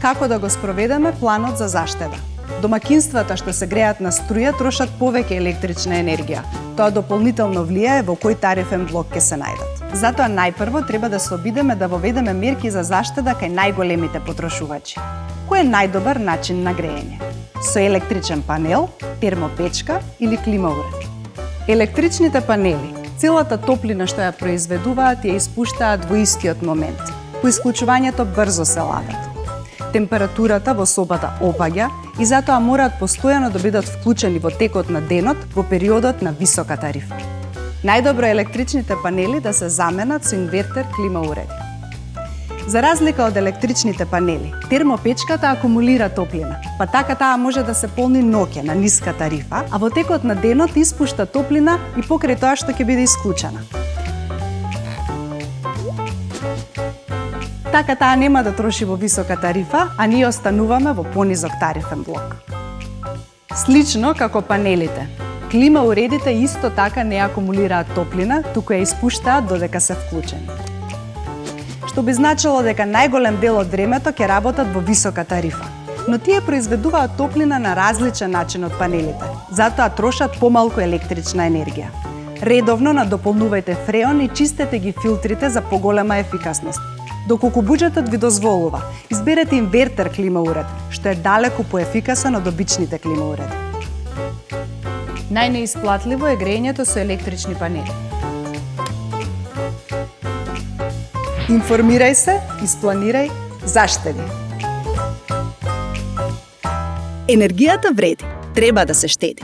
Како да го спроведеме планот за заштеда? Домакинствата што се греат на струја трошат повеќе електрична енергија. Тоа дополнително влијае во кој тарифен блок ќе се најдат. Затоа најпрво треба да се обидеме да воведеме мерки за заштеда кај најголемите потрошувачи. Кој е најдобар начин на греење? Со електричен панел, термопечка или клима уред? Електричните панели, целата топлина што ја произведуваат ја испуштаат во истиот момент. По исклучувањето брзо се ладат. Температурата во собата опаѓа и затоа мораат постојано да бидат вклучени во текот на денот во периодот на висока тарифа. Најдобро е електричните панели да се заменат со инвертер клима уреди. За разлика од електричните панели, термопечката акумулира топлина, па така таа може да се полни ноќе на ниска тарифа, а во текот на денот испушта топлина и покрај тоа што ќе биде исклучена. Така таа нема да троши во висока тарифа, а ние остануваме во понизок тарифен блок. Слично како панелите, клима уредите исто така не акумулираат топлина, туку ја испуштаат додека се вклучени. Што би значило дека најголем дел од времето ќе работат во висока тарифа. Но тие произведуваат топлина на различен начин од панелите, затоа трошат помалку електрична енергија. Редовно надополнувајте фреон и чистете ги филтрите за поголема ефикасност. Доколку буџетот ви дозволува, изберете инвертер клима уред, што е далеку поефикасен од обичните клима уреди. Најнеисплатливо е греењето со електрични панели. Информирај се, испланирај, заштеди. Енергијата вреди, треба да се штеди.